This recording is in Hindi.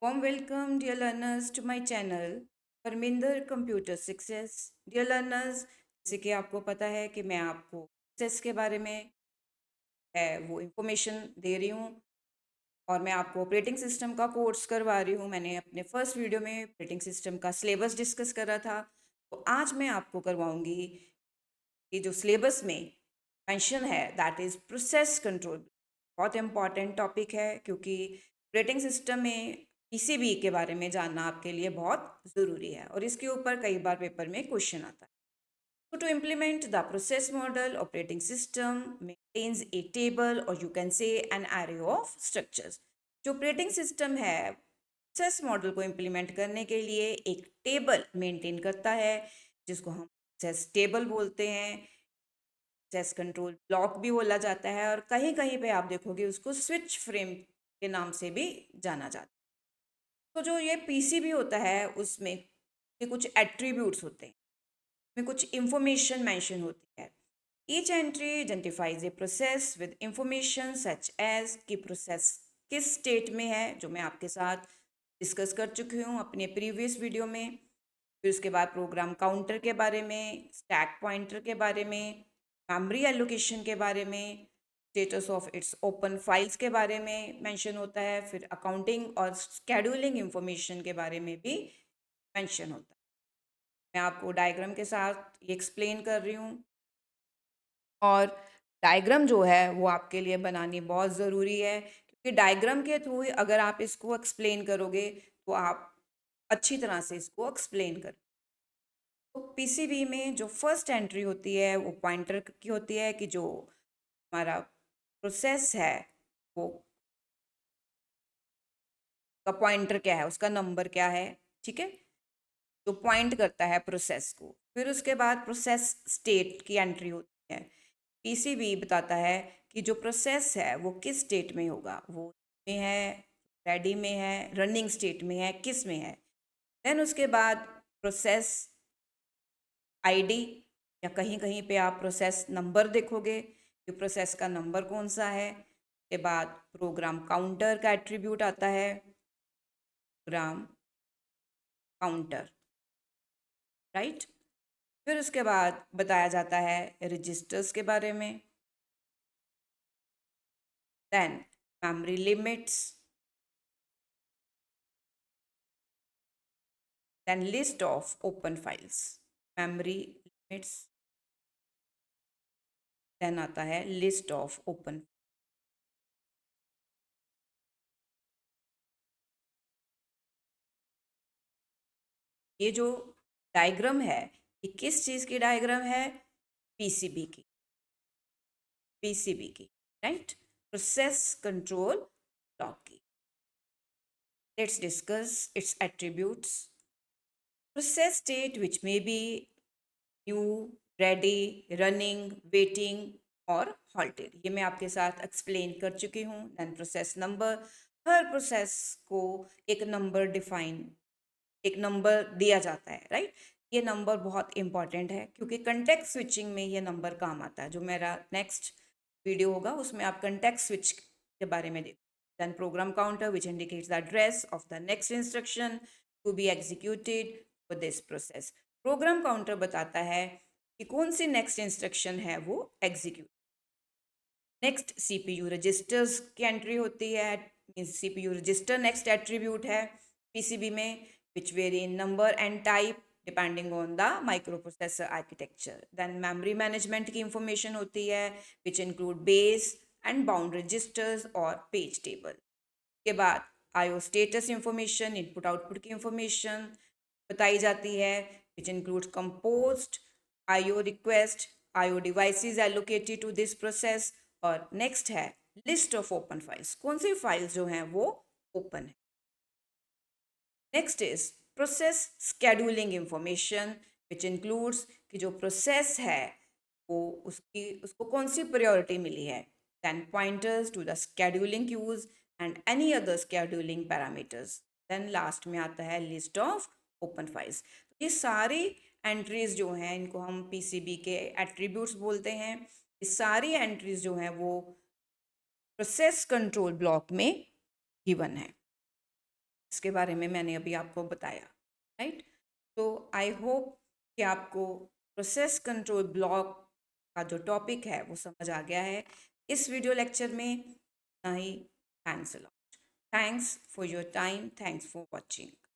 Warm welcome, dear learners, to my channel Parminder computer success. Dear learners, जैसे कि आपको पता है कि मैं आपको सक्सेस के बारे में वो इंफॉर्मेशन दे रही हूँ और मैं आपको ऑपरेटिंग सिस्टम का कोर्स करवा रही हूँ। मैंने अपने फर्स्ट वीडियो में ऑपरेटिंग सिस्टम का सिलेबस डिस्कस करा था, तो आज मैं आपको करवाऊँगी कि जो सिलेबस में मेंशन है दैट इज़ प्रोसेस कंट्रोल। बहुत इंपॉर्टेंट टॉपिक है क्योंकि ऑपरेटिंग सिस्टम में पीसीबी के बारे में जानना आपके लिए बहुत ज़रूरी है और इसके ऊपर कई बार पेपर में क्वेश्चन आता है। So to implement the process model, operating system maintains a table or you can say an array of structures. जो ऑपरेटिंग सिस्टम है प्रोसेस मॉडल को इम्प्लीमेंट करने के लिए एक टेबल मेंटेन करता है जिसको हम प्रोसेस टेबल बोलते हैं, प्रोसेस कंट्रोल ब्लॉक भी बोला जाता है और कहीं कहीं पे आप देखोगे उसको स्विच फ्रेम के नाम से भी जाना जाता है। तो जो ये पीसीबी होता है उसमें ये कुछ एट्रीब्यूट्स होते हैं, में कुछ इंफॉर्मेशन मेंशन होती है। Each entry identifies a process with information such as कि प्रोसेस किस स्टेट में है, जो मैं आपके साथ डिस्कस कर चुकी हूँ अपने प्रीवियस वीडियो में। फिर उसके बाद प्रोग्राम काउंटर के बारे में, स्टैक पॉइंटर के बारे में, मेमोरी एलोकेशन के बारे में, status of its open files के बारे में मेंशन होता है। फिर अकाउंटिंग और स्केड्यूलिंग इंफॉर्मेशन के बारे में भी मेंशन होता है। मैं आपको डायग्राम के साथ ये एक्सप्लेन कर रही हूँ और डायग्राम जो है वो आपके लिए बनानी बहुत ज़रूरी है क्योंकि डायग्राम के थ्रू अगर आप इसको एक्सप्लेन करोगे तो आप अच्छी तरह से इसको एक्सप्लेन कर। तो पीसीबी में जो फर्स्ट एंट्री होती है वो पॉइंटर की होती है कि जो हमारा प्रोसेस है वो का पॉइंटर क्या है, उसका नंबर क्या है। ठीक है, जो पॉइंट करता है प्रोसेस को। फिर उसके बाद प्रोसेस स्टेट की एंट्री होती है। पीसीबी बताता है कि जो प्रोसेस है वो किस स्टेट में होगा, वो में है, रेडी में है, रनिंग स्टेट में है, किस में है। देन उसके बाद प्रोसेस आईडी या कहीं कहीं पे आप प्रोसेस नंबर देखोगे कि प्रोसेस का नंबर कौन सा है। के बाद प्रोग्राम काउंटर का एट्रीब्यूट आता है, प्रोग्राम काउंटर, राइट। फिर उसके बाद बताया जाता है रजिस्टर्स के बारे में, then memory limits, then list of open files, memory limits, then आता है लिस्ट ऑफ ओपन। ये जो डायग्राम है ये किस चीज़ की डायग्राम है? पीसीबी की, पीसीबी की, राइट, प्रोसेस कंट्रोल ब्लॉक की। Let's discuss it's attributes. Process state which may be new, ready, running, waiting और हॉल्टेड, ये मैं आपके साथ एक्सप्लेन कर चुकी हूँ। देन प्रोसेस नंबर, हर प्रोसेस को एक नंबर डिफाइन, एक नंबर दिया जाता है, राइट। ये नंबर बहुत इंपॉर्टेंट है क्योंकि कंटेक्स्ट स्विचिंग में ये नंबर काम आता है। जो मेरा नेक्स्ट वीडियो होगा उसमें आप कंटेक्स्ट स्विच के बारे में देखो। Then program counter which indicates the address of the next instruction to be executed for this process. Program counter बताता है कि कौन सी नेक्स्ट इंस्ट्रक्शन है वो एग्जीक्यूट। नेक्स्ट सीपीयू रजिस्टर्स की एंट्री होती है, means CPU register next attribute है पीसीबी में, which vary in number and type depending on the microprocessor architecture. Then memory management की information होती है which include base and bound registers और page table. के बाद IO status information, input output की information बताई जाती है which includes composed IO request, IO devices allocated to this process। और next है list of open files, कौन सी files जो हैं वो open है। Next is process scheduling information which includes कि जो प्रोसेस है वो उसको कौन सी प्रायोरिटी मिली है। Then pointers to the scheduling queues and any other scheduling parameters. Then last में आता है लिस्ट ऑफ ओपन फाइल्स। ये सारी एंट्रीज जो हैं इनको हम पीसीबी के एट्रीब्यूट्स बोलते हैं। ये सारी एंट्रीज जो हैं वो प्रोसेस कंट्रोल ब्लॉक में गिवन है। इसके बारे में मैंने अभी आपको बताया, राइट। तो आई होप कि आपको प्रोसेस कंट्रोल ब्लॉक का जो टॉपिक है वो समझ आ गया है इस वीडियो लेक्चर में। इतना ही। Thanks a lot. Thanks for your time. Thanks for watching.